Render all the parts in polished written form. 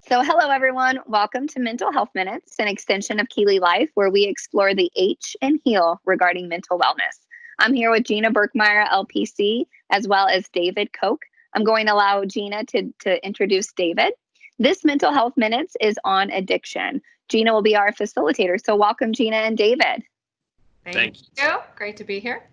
So hello, everyone. Welcome to Mental Health Minutes, an extension of KeeleyLife, where we explore the H and heal regarding mental wellness. I'm here with Gina Birkemeier, LPC, as well as David Koch. I'm going to allow Gina to introduce David. This Mental Health Minutes is on addiction. Gina will be our facilitator. So welcome, Gina and David. Thank you. Great to be here.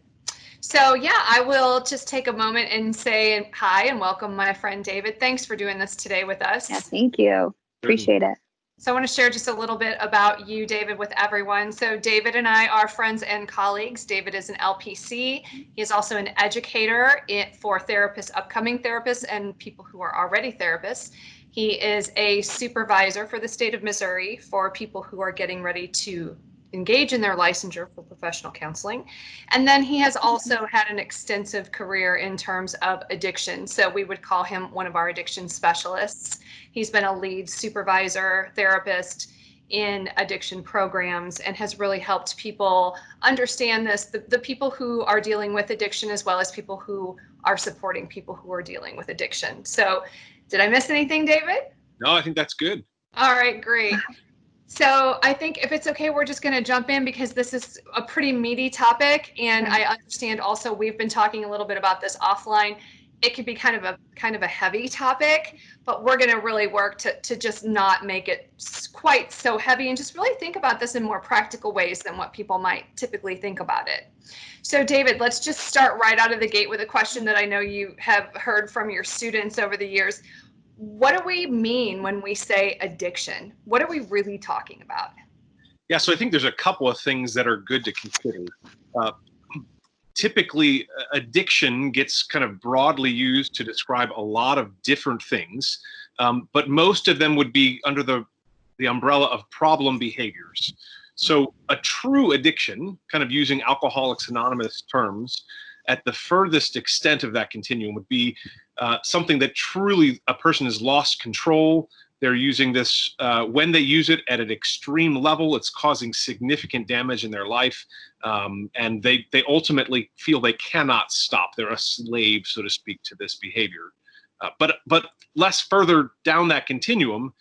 So yeah, I will just take a moment and say hi and welcome my friend David. Thanks for doing this today with us. Yeah, thank you. Appreciate it. So I want to share just a little bit about you, David, with everyone. So David and I are friends and colleagues. David is an LPC. He is also an educator for therapists, upcoming therapists, and people who are already therapists. He is a supervisor for the state of Missouri for people who are getting ready to engage in their licensure for professional counseling. And then he has also had an extensive career in terms of addiction. So we would call him one of our addiction specialists. He's been a lead supervisor therapist in addiction programs and has really helped people understand this, the people who are dealing with addiction, as well as people who are supporting people who are dealing with addiction. So did I miss anything, David? No, I think that's good. All right, great. So I think if it's okay, we're just going to jump in because this is a pretty meaty topic. And I understand also we've been talking a little bit about this offline. It could be kind of a heavy topic, but we're going to really work to just not make it quite so heavy and just really think about this in more practical ways than what people might typically think about it. So David, let's just start right out of the gate with a question that I know you have heard from your students over the years. What do we mean when we say addiction? What are we really talking about? Yeah, so I think there's a couple of things that are good to consider. Typically, addiction gets kind of broadly used to describe a lot of different things, but most of them would be under the umbrella of problem behaviors. So a true addiction, kind of using Alcoholics Anonymous terms, at the furthest extent of that continuum would be something that truly a person has lost control. They're using this, when they use it at an extreme level, it's causing significant damage in their life. And they ultimately feel they cannot stop. They're a slave, so to speak, to this behavior. But less further down that continuum,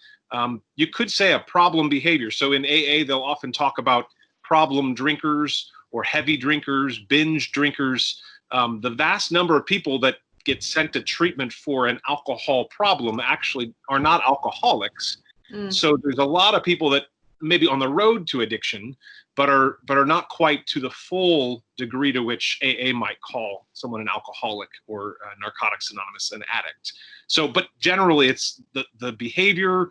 you could say a problem behavior. So in AA, they'll often talk about problem drinkers or heavy drinkers, binge drinkers. The vast number of people that get sent to treatment for an alcohol problem actually are not alcoholics. So there's a lot of people that maybe on the road to addiction, but are not quite to the full degree to which AA might call someone an alcoholic or Narcotics Anonymous an addict. So, but generally it's the behavior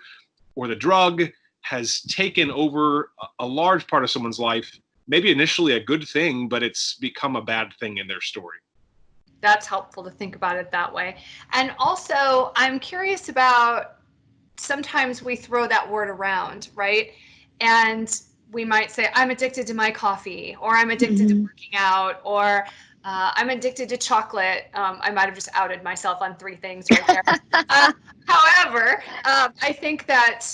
or the drug has taken over a large part of someone's life. Maybe initially a good thing, but it's become a bad thing in their story. That's helpful to think about it that way. And also, I'm curious about, sometimes we throw that word around, right? And we might say, I'm addicted to my coffee, or I'm addicted to working out, or I'm addicted to chocolate. I might have just outed myself on 3 things right there. However, I think that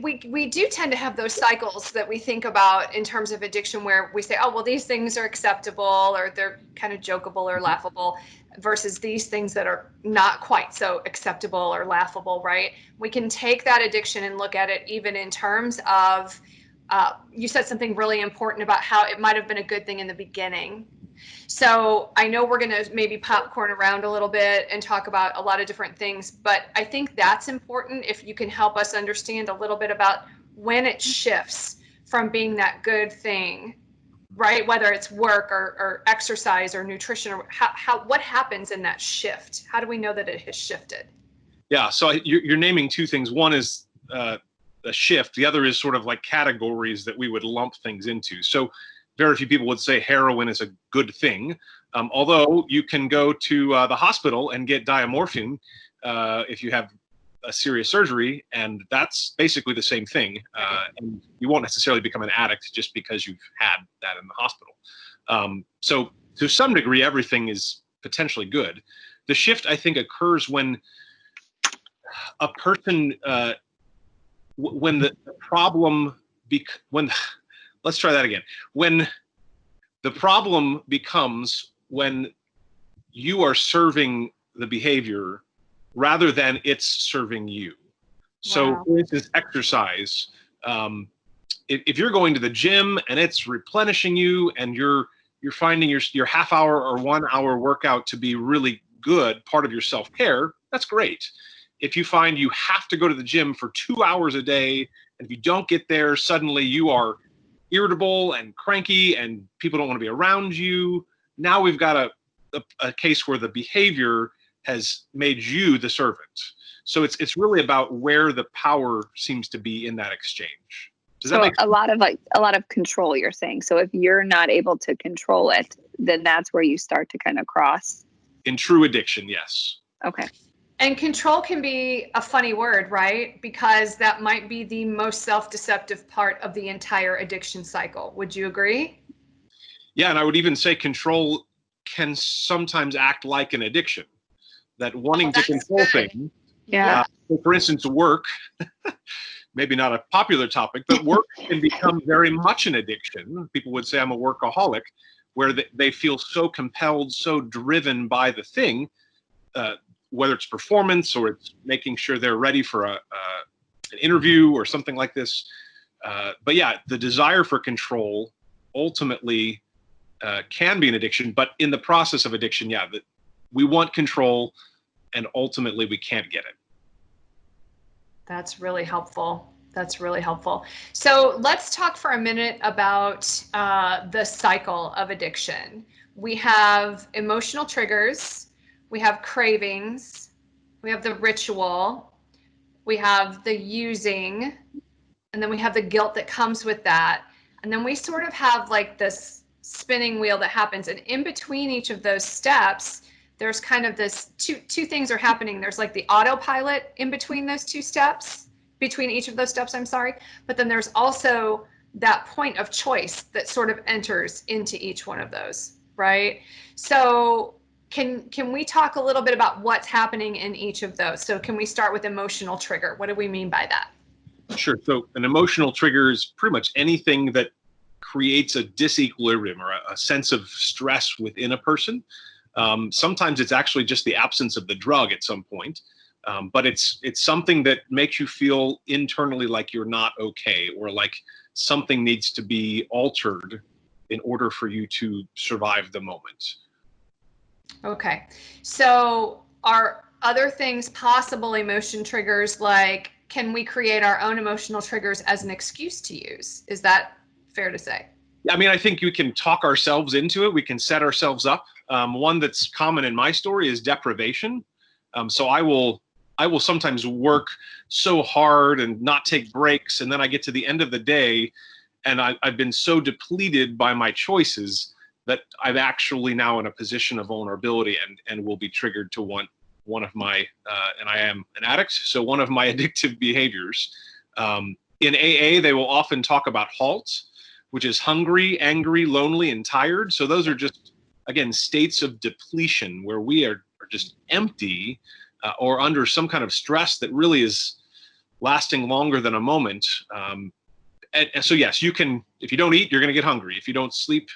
we do tend to have those cycles that we think about in terms of addiction where we say, oh, well, these things are acceptable or they're kind of jokeable or laughable versus these things that are not quite so acceptable or laughable, right? We can take that addiction and look at it even in terms of, you said something really important about how it might have been a good thing in the beginning. So I know we're going to maybe popcorn around a little bit and talk about a lot of different things, but I think that's important if you can help us understand a little bit about when it shifts from being that good thing, right? Whether it's work or exercise or nutrition, or what happens in that shift? How do we know that it has shifted? Yeah, so you're naming 2 things. One is a shift. The other is sort of like categories that we would lump things into. So very few people would say heroin is a good thing, although you can go to the hospital and get diamorphine if you have a serious surgery, and that's basically the same thing. And you won't necessarily become an addict just because you've had that in the hospital. So to some degree, everything is potentially good. The shift, I think, occurs when a person, when the problem, let's try that again. When the problem becomes when you are serving the behavior rather than it's serving you. So, Wow. for instance, exercise. If you're going to the gym and it's replenishing you, and you're finding your half hour or 1 hour workout to be really good, part of your self-care, that's great. If you find you have to go to the gym for 2 hours a day, and if you don't get there, suddenly you are irritable and cranky and people don't want to be around you. Now we've got a case where the behavior has made you the servant. So it's really about where the power seems to be in that exchange. Does that So make sense? a lot of control, you're saying. So if you're not able to control it, then that's where you start to kind of cross. In true addiction, yes. Okay. And control can be a funny word, right? Because that might be the most self-deceptive part of the entire addiction cycle. Would you agree? Yeah, and I would even say control can sometimes act like an addiction. That wanting to That's control good. things. Yeah. So for instance, work, maybe not a popular topic, but work can become very much an addiction. People would say I'm a workaholic, where they feel so compelled, so driven by the thing, whether it's performance or it's making sure they're ready for an interview or something like this. But yeah, the desire for control ultimately can be an addiction, but in the process of addiction, yeah, that we want control and ultimately we can't get it. That's really helpful. That's really helpful. So let's talk for a minute about the cycle of addiction. We have emotional triggers, we have cravings, we have the ritual, we have the using, and then we have the guilt that comes with that. And then we sort of have like this spinning wheel that happens. And in between each of those steps, there's kind of this two things are happening. There's like the autopilot in between those two steps, between each of those steps, I'm sorry. But then there's also that point of choice that sort of enters into each one of those, right? So can we talk a little bit about what's happening in each of those? So can we start with emotional trigger? What do we mean by that? Sure. So an emotional trigger is pretty much anything that creates a disequilibrium or a sense of stress within a person. Sometimes it's actually just the absence of the drug at some point, but it's something that makes you feel internally like you're not okay, or like something needs to be altered in order for you to survive the moment. Okay. So are other things possible emotion triggers, like can we create our own emotional triggers as an excuse to use? Is that fair to say? I mean, I think we can talk ourselves into it. We can set ourselves up. One that's common in my story is deprivation. So I will sometimes work so hard and not take breaks, and then I get to the end of the day, and I've been so depleted by my choices that I'm actually now in a position of vulnerability and will be triggered to one of my, and I am an addict, so one of my addictive behaviors. In AA, they will often talk about HALT, which is hungry, angry, lonely, and tired. So those are just, again, states of depletion where we are just empty or under some kind of stress that really is lasting longer than a moment. And so yes, you can, if you don't eat, you're going to get hungry. If you don't sleep,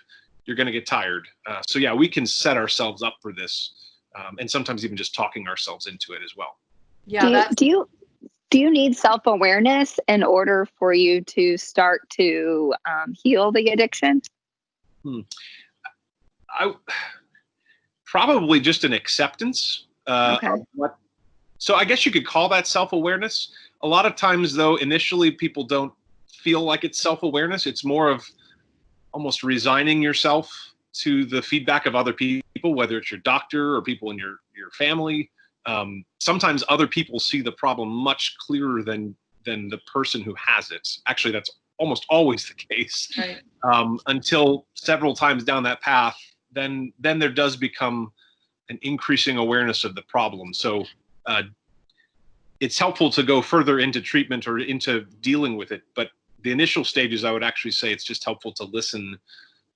you're going to get tired. So yeah, we can set ourselves up for this, and sometimes even just talking ourselves into it as well. Yeah, Do you need self-awareness in order for you to start to heal the addiction? I probably just an acceptance. Okay. Of what, so I guess you could call that self-awareness. A lot of times, though, initially people don't feel like it's self-awareness. It's more of almost resigning yourself to the feedback of other people, whether it's your doctor or people in your family. Sometimes other people see the problem much clearer than the person who has it. Actually, that's almost always the case. right. Until several times down that path, then there does become an increasing awareness of the problem. So it's helpful to go further into treatment or into dealing with it. But the initial stages, I would actually say it's just helpful to listen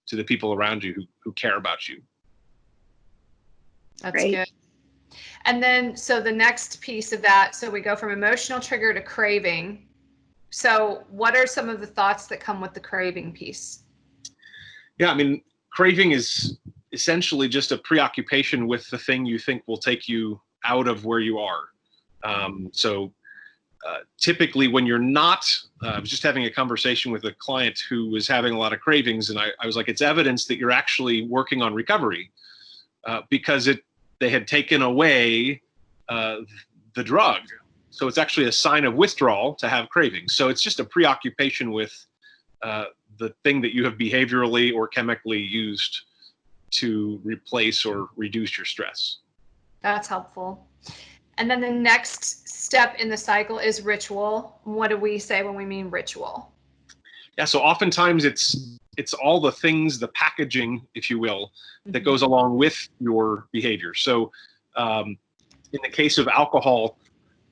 to the people around you who care about you. That's Great. good. And then, so the next piece of that, so we go from emotional trigger to craving. So what are some of the thoughts that come with the craving piece? Yeah, I mean, craving is essentially just a preoccupation with the thing you think will take you out of where you are. So typically when you're not, I was just having a conversation with a client who was having a lot of cravings, and I was like, it's evidence that you're actually working on recovery because they had taken away the drug. So it's actually a sign of withdrawal to have cravings. So it's just a preoccupation with the thing that you have behaviorally or chemically used to replace or reduce your stress. That's helpful. And then the next step in the cycle is ritual. What do we say when we mean ritual? Yeah, so oftentimes it's all the things, the packaging, if you will, that goes along with your behavior. So in the case of alcohol,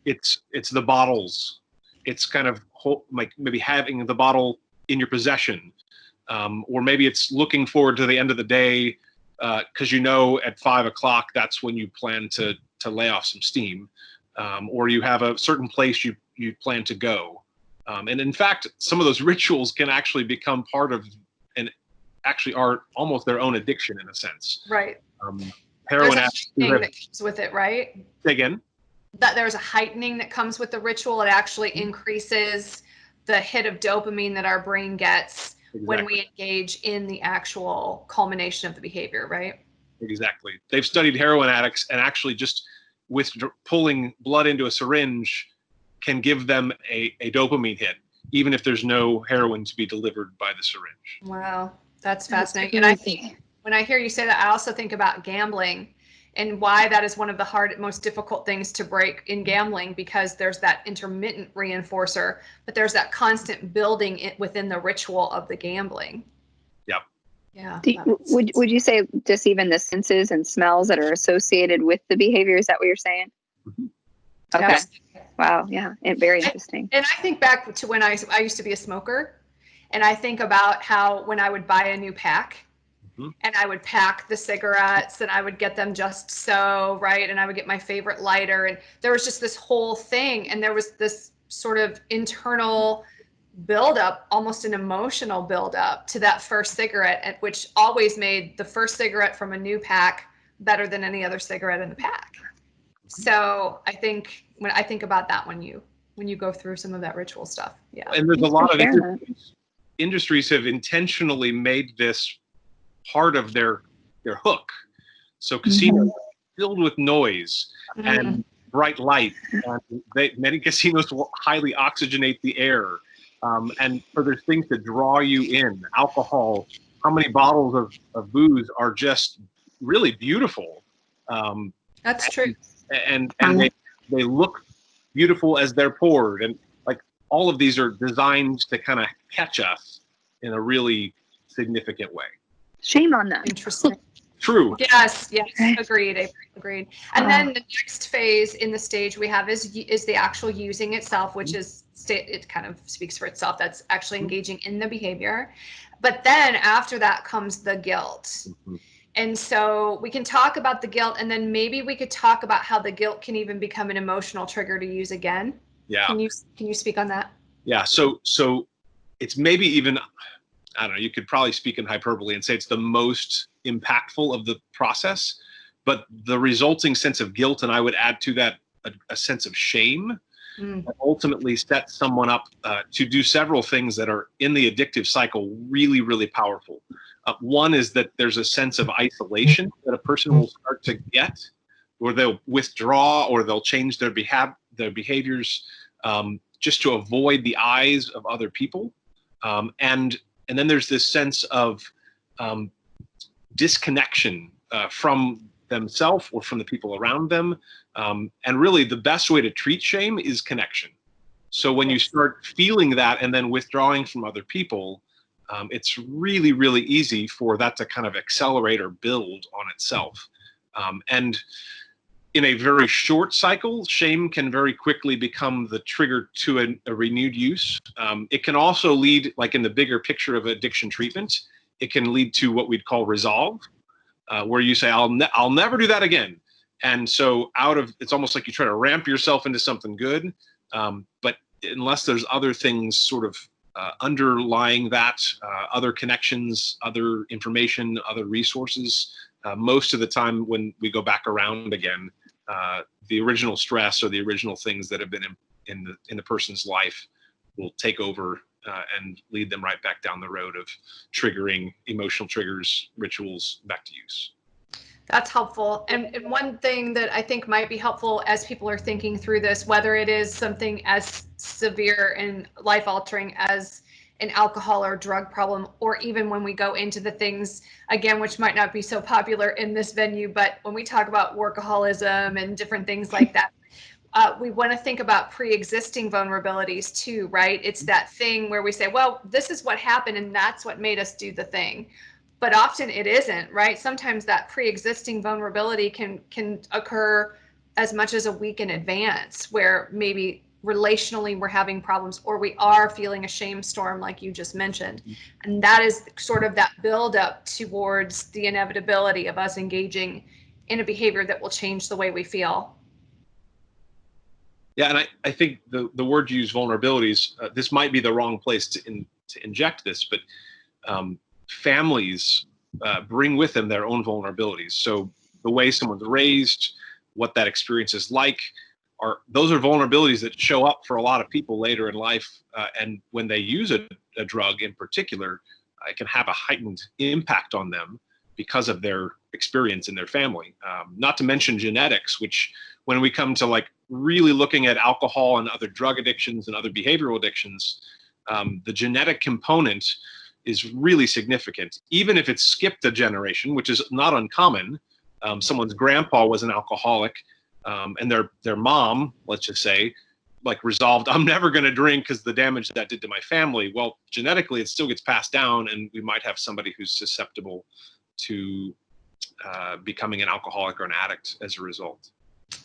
it's the bottles. It's kind of like maybe having the bottle in your possession, or maybe it's looking forward to the end of the day because you know at 5 o'clock that's when you plan to lay off some steam, or you have a certain place you plan to go. And in fact, some of those rituals can actually become part of and actually are almost their own addiction in a sense. Right. Heroin addicts that comes with it, right? Say again? That there's a heightening that comes with the ritual. It actually increases the hit of dopamine that our brain gets when we engage in the actual culmination of the behavior, right? Exactly. They've studied heroin addicts, and actually just with pulling blood into a syringe can give them a dopamine hit, even if there's no heroin to be delivered by the syringe. Wow, that's fascinating. And I think when I hear you say that, I also think about gambling and why that is one of the most difficult things to break in gambling, because there's that intermittent reinforcer, but there's that constant building within the ritual of the gambling. Yep. Yeah. Would you say just even the senses and smells that are associated with the behavior? Is that what you're saying? Mm-hmm. Okay. Yes. Wow. Yeah. And very interesting. And I think back to when I used to be a smoker, and I think about how when I would buy a new pack, and I would pack the cigarettes and I would get them just so right, and I would get my favorite lighter, and there was just this whole thing, and there was this sort of internal buildup, almost an emotional buildup to that first cigarette, which always made the first cigarette from a new pack better than any other cigarette in the pack. So I think when I think about that, when you go through some of that ritual stuff, yeah. And there's a lot of industries have intentionally made this part of their hook. So casinos are filled with noise and bright light. And many casinos will highly oxygenate the air. And for there's things to draw you in. Alcohol, how many bottles of booze are just really beautiful. That's true. And they look beautiful as they're poured. And like all of these are designed to kind of catch us in a really significant way. Shame on them. Interesting. True. Yes. Agreed. And then the next phase in the stage we have is the actual using itself, which is it kind of speaks for itself. That's actually engaging in the behavior. But then after that comes the guilt. And so we can talk about the guilt, and then maybe we could talk about how the guilt can even become an emotional trigger to use again. Yeah. Can you speak on that? Yeah. So it's maybe even, I don't know, you could probably speak in hyperbole and say it's the most impactful of the process, but the resulting sense of guilt, and I would add to that a sense of shame, that ultimately sets someone up to do several things that are in the addictive cycle really, really powerful. One is that there's a sense of isolation that a person will start to get, or they'll withdraw, or they'll change their behaviors just to avoid the eyes of other people. And then there's this sense of disconnection from themselves or from the people around them. And really the best way to treat shame is connection. So when you start feeling that and then withdrawing from other people, it's really, really easy for that to kind of accelerate or build on itself. And in a very short cycle, shame can very quickly become the trigger to a renewed use. It can also lead, like in the bigger picture of addiction treatment, it can lead to what we'd call resolve, where you say, I'll never do that again. And so it's almost like you try to ramp yourself into something good. But unless there's other things sort of underlying that, other connections, other information, other resources, most of the time when we go back around again, the original stress or the original things that have been in the person's life will take over and lead them right back down the road of triggering emotional triggers, rituals back to use. That's helpful. And one thing that I think might be helpful as people are thinking through this, whether it is something as severe and life altering as an alcohol or drug problem, or even when we go into the things, again, which might not be so popular in this venue, but when we talk about workaholism and different things like that, we want to think about pre-existing vulnerabilities too, right? It's that thing where we say, well, this is what happened and that's what made us do the thing. But often it isn't, right? Sometimes that pre-existing vulnerability can occur as much as a week in advance, where maybe relationally we're having problems, or we are feeling a shame storm like you just mentioned. And that is sort of that buildup towards the inevitability of us engaging in a behavior that will change the way we feel. Yeah, and I think the word you use, vulnerabilities, this might be the wrong place to inject this, but families bring with them their own vulnerabilities. So the way someone's raised, what that experience is like, those are vulnerabilities that show up for a lot of people later in life. And when they use a drug in particular, it can have a heightened impact on them because of their experience in their family. Not to mention genetics, which when we come to like really looking at alcohol and other drug addictions and other behavioral addictions, the genetic component is really significant. Even if it's skipped a generation, which is not uncommon, someone's grandpa was an alcoholic, and their mom, let's just say, like resolved, I'm never going to drink because the damage that did to my family. Well, genetically, it still gets passed down, and we might have somebody who's susceptible to becoming an alcoholic or an addict as a result.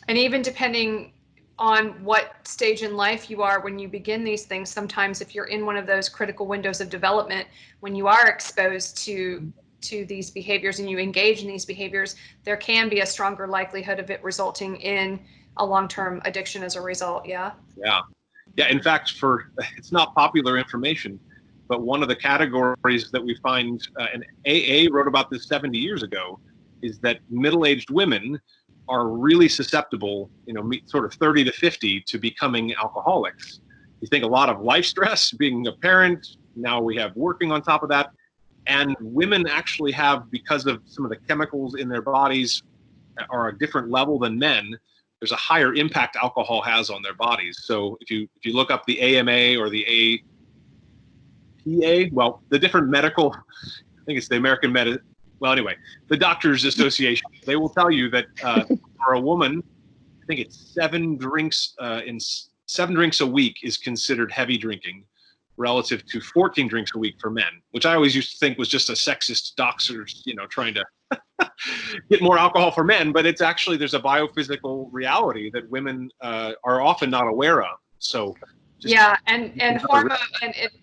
And even depending on what stage in life you are when you begin these things, sometimes if you're in one of those critical windows of development, when you are exposed to these behaviors and you engage in these behaviors, there can be a stronger likelihood of it resulting in a long-term addiction as a result. Yeah. In fact, it's not popular information, but one of the categories that we find, and AA wrote about this 70 years ago, is that middle-aged women are really susceptible, sort of 30 to 50, to becoming alcoholics. You think a lot of life stress, being a parent, now we have working on top of that. And women actually have, because of some of the chemicals in their bodies are a different level than men, there's a higher impact alcohol has on their bodies. So if you look up the AMA or the APA, well, the different medical, I think it's the American well, anyway, the Doctors Association, they will tell you that for a woman, I think it's 7 drinks a week is considered heavy drinking, relative to 14 drinks a week for men, which I always used to think was just a sexist doctors, trying to get more alcohol for men. But it's actually, there's a biophysical reality that women are often not aware of. So and hormone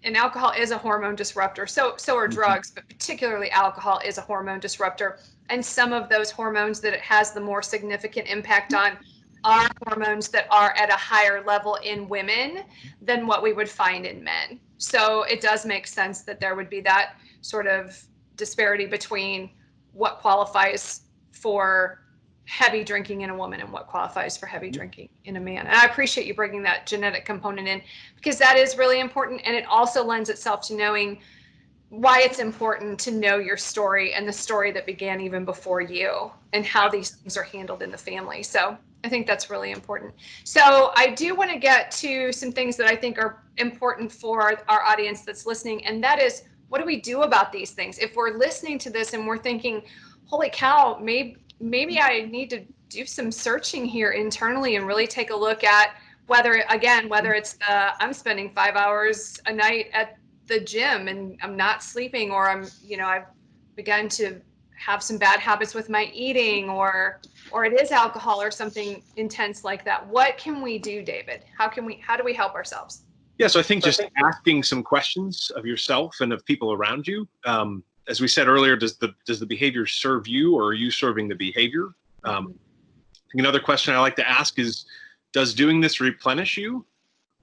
and alcohol is a hormone disruptor. So are drugs, but particularly alcohol is a hormone disruptor. And some of those hormones that it has the more significant impact on are hormones that are at a higher level in women than what we would find in men. So it does make sense that there would be that sort of disparity between what qualifies for heavy drinking in a woman and what qualifies for heavy drinking in a man. And I appreciate you bringing that genetic component in, because that is really important. And it also lends itself to knowing why it's important to know your story and the story that began even before you, and how these things are handled in the family. So I think that's really important. So I do want to get to some things that I think are important for our audience that's listening. And that is, what do we do about these things? If we're listening to this and we're thinking, holy cow, maybe I need to do some searching here internally and really take a look at whether it's I'm spending 5 hours a night at the gym and I'm not sleeping, or I've begun to have some bad habits with my eating, or it is alcohol or something intense like that. What can we do, David? How do we help ourselves? Yeah, so I think just asking some questions of yourself and of people around you. As we said earlier, does the behavior serve you, or are you serving the behavior? I think another question I like to ask is, does doing this replenish you,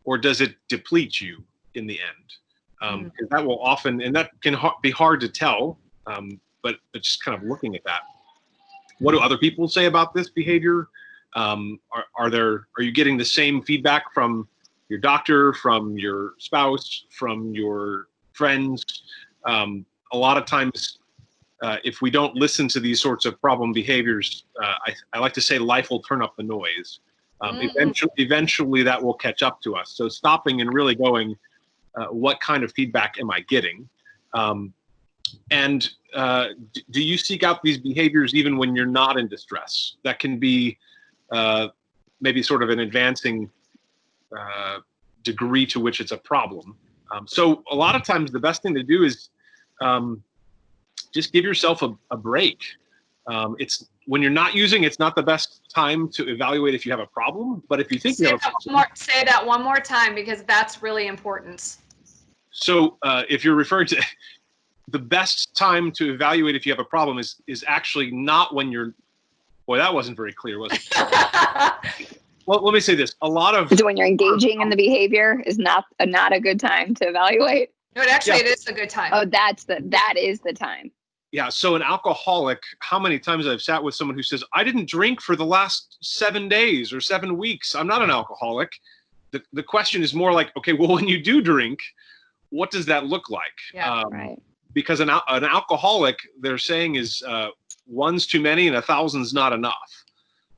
or does it deplete you in the end? Because that will often, and that can be hard to tell, but just kind of looking at that. What do other people say about this behavior? Are you getting the same feedback from your doctor, from your spouse, from your friends. A lot of times, if we don't listen to these sorts of problem behaviors, I like to say life will turn up the noise. Eventually that will catch up to us. So stopping and really going, what kind of feedback am I getting? And do you seek out these behaviors even when you're not in distress? That can be maybe sort of an advancing degree to which it's a problem. So a lot of times the best thing to do is just give yourself a break. It's when you're not using, it's not the best time to evaluate if you have a problem. But if you think you have a problem, say that one more time, because that's really important. So if you're referring to the best time to evaluate if you have a problem is actually not when you're, boy, that wasn't very clear, was it? Well, let me say this. A lot of when you're engaging in the behavior is not a good time to evaluate. No, it is a good time. Oh, that is the time. Yeah. So an alcoholic, how many times I've sat with someone who says, I didn't drink for the last 7 days or 7 weeks. I'm not an alcoholic. The question is more like, okay, well, when you do drink, what does that look like? Yeah, right. Because an alcoholic, they're saying, is one's too many and 1,000's not enough.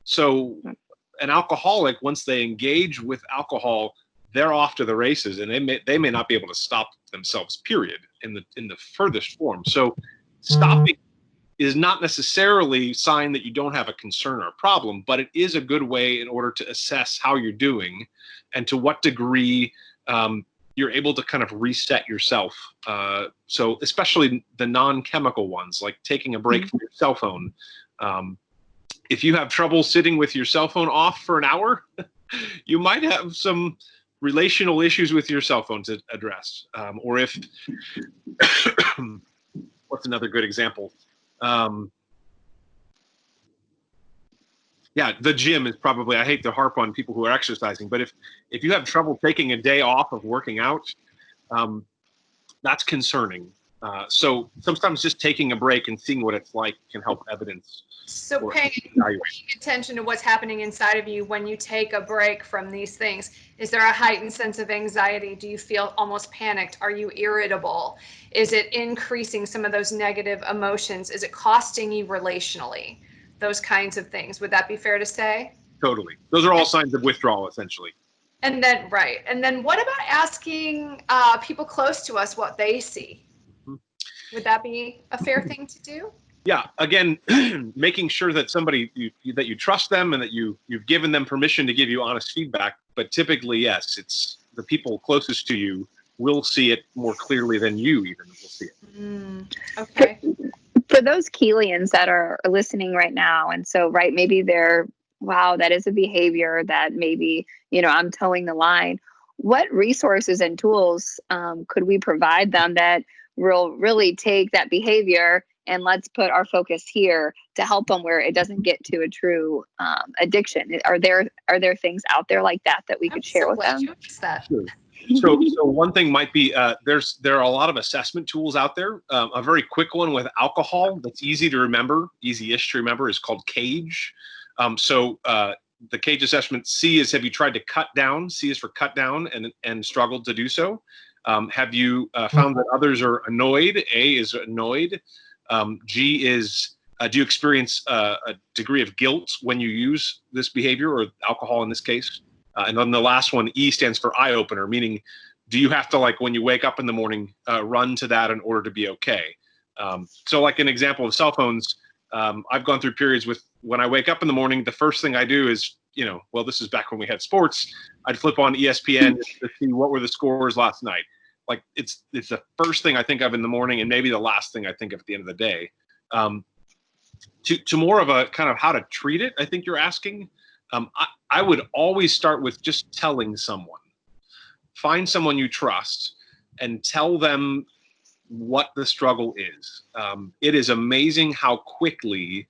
So an alcoholic, once they engage with alcohol, they're off to the races, and they may not be able to stop themselves, period, in the furthest form. So stopping is not necessarily a sign that you don't have a concern or a problem, but it is a good way in order to assess how you're doing and to what degree you're able to kind of reset yourself. So especially the non-chemical ones, like taking a break from your cell phone. If you have trouble sitting with your cell phone off for an hour, you might have some relational issues with your cell phone to address. Or if, what's another good example? Yeah, the gym is probably, I hate to harp on people who are exercising, but if you have trouble taking a day off of working out, that's concerning. So sometimes just taking a break and seeing what it's like can help evidence. So paying attention to what's happening inside of you when you take a break from these things. Is there a heightened sense of anxiety? Do you feel almost panicked? Are you irritable? Is it increasing some of those negative emotions? Is it costing you relationally? Those kinds of things. Would that be fair to say? Totally. Those are all signs of withdrawal, essentially. And then, right. And then what about asking people close to us what they see? Would that be a fair thing to do? Yeah. Again, making sure that somebody that you trust them and that you've given them permission to give you honest feedback. But typically, yes, it's the people closest to you will see it more clearly than you even will see it. Okay. For those Keeley'ns that are listening right now, and so, right, maybe they're, wow, that is a behavior that maybe, I'm towing the line. What resources and tools could we provide them that will really take that behavior and let's put our focus here to help them where it doesn't get to a true addiction? Are there things out there like that we could share with them? Sure. So one thing might be there are a lot of assessment tools out there. A very quick one with alcohol that's easy to remember, easy-ish to remember, is called CAGE. The CAGE assessment, C is, have you tried to cut down? C is for cut down and struggled to do so. Have you found that others are annoyed? A is annoyed. G is, do you experience a degree of guilt when you use this behavior, or alcohol in this case? And then the last one, E, stands for eye opener, meaning do you have to, like, when you wake up in the morning, run to that in order to be okay? So like an example of cell phones, I've gone through periods with when I wake up in the morning, the first thing I do is, well, this is back when we had sports, I'd flip on ESPN to see what were the scores last night. Like it's the first thing I think of in the morning and maybe the last thing I think of at the end of the day. To more of a kind of how to treat it, I think you're asking. I would always start with just telling someone. Find someone you trust and tell them what the struggle is. It is amazing how quickly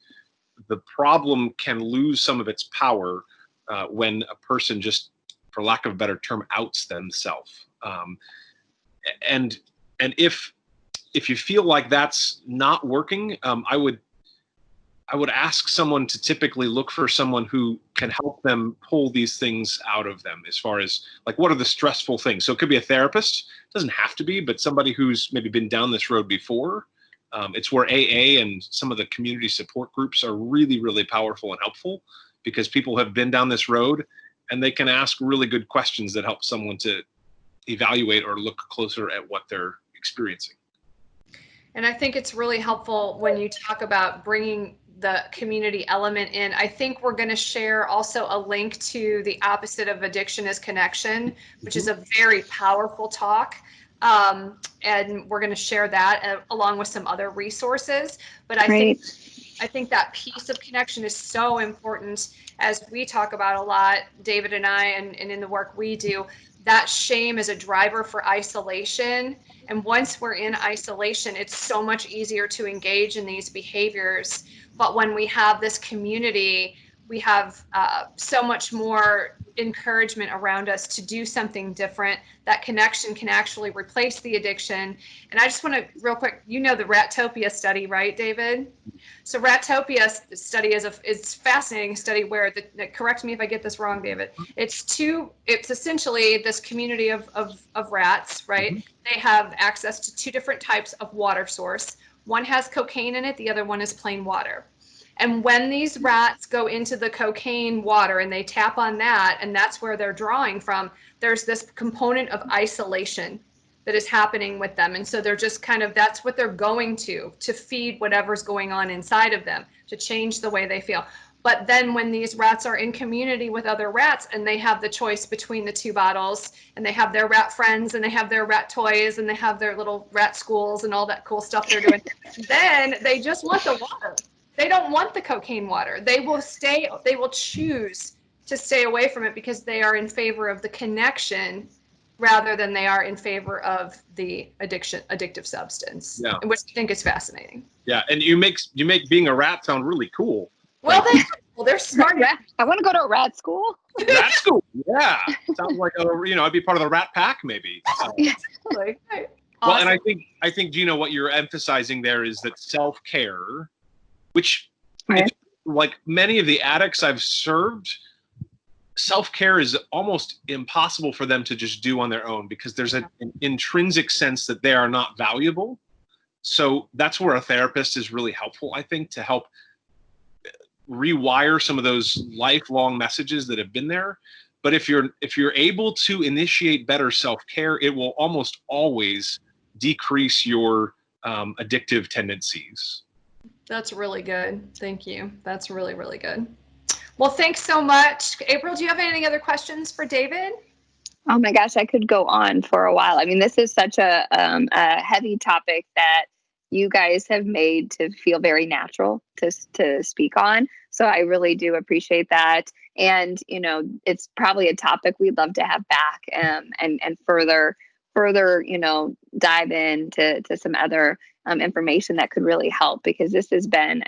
the problem can lose some of its power when a person just, for lack of a better term, outs themselves. And if you feel like that's not working, I would I would ask someone to typically look for someone who can help them pull these things out of them, as far as like, what are the stressful things? So it could be a therapist, doesn't have to be, but somebody who's maybe been down this road before. It's where AA and some of the community support groups are really, really powerful and helpful, because people have been down this road and they can ask really good questions that help someone to evaluate or look closer at what they're experiencing. And I think it's really helpful when you talk about bringing the community element in. I think we're going to share also a link to The Opposite of Addiction is Connection, which is a very powerful talk. And we're going to share that along with some other resources. But I think that piece of connection is so important, as we talk about a lot, David and I, and in the work we do. That shame is a driver for isolation. And once we're in isolation, it's so much easier to engage in these behaviors. But when we have this community, we have so much more encouragement around us to do something different. That connection can actually replace the addiction. And I just want to real quick, the Rattopia study, right, David? So Rattopia study is a fascinating study where correct me if I get this wrong, David. It's essentially this community of rats, right? Mm-hmm. They have access to two different types of water source. One has cocaine in it, the other one is plain water. And when these rats go into the cocaine water and they tap on that, and that's where they're drawing from, there's this component of isolation that is happening with them. And so they're just that's what they're going to feed whatever's going on inside of them, to change the way they feel. But then when these rats are in community with other rats and they have the choice between the two bottles, and they have their rat friends and they have their rat toys and they have their little rat schools and all that cool stuff they're doing, then they just want the water. They don't want the cocaine water. They will choose to stay away from it because they are in favor of the connection rather than they are in favor of the addictive substance. Yeah. Which I think is fascinating. Yeah, and you make being a rat sound really cool. Well, they're smart. I want to go to a rat school. Rat school, yeah. Sounds like I'd be part of the rat pack maybe. Exactly. Well, Awesome. and I think Gina, what you're emphasizing there is that self-care, which, like many of the addicts I've served, self-care is almost impossible for them to just do on their own, because there's an intrinsic sense that they are not valuable. So that's where a therapist is really helpful, I think, to help rewire some of those lifelong messages that have been there. But if you're able to initiate better self-care, it will almost always decrease your addictive tendencies. That's really good. Thank you. That's really, really good. Well, thanks so much. April, do you have any other questions for David? Oh my gosh, I could go on for a while. I mean, this is such a heavy topic that you guys have made to feel very natural to speak on. So I really do appreciate that. And, it's probably a topic we'd love to have back and further, dive into some other information that could really help, because this has been,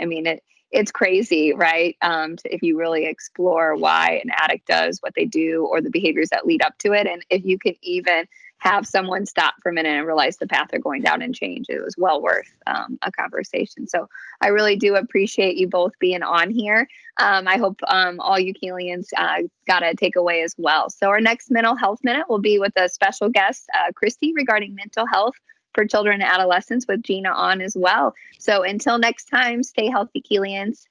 it's crazy, right? If you really explore why an addict does what they do, or the behaviors that lead up to it. And if you can even have someone stop for a minute and realize the path they're going down and change, it was well worth a conversation. So I really do appreciate you both being on here. I hope all you Keeley'ns got a takeaway as well. So our next Mental Health Minute will be with a special guest, Christy, regarding mental health for children and adolescents, with Gina on as well. So until next time, stay healthy, Keeley'ns.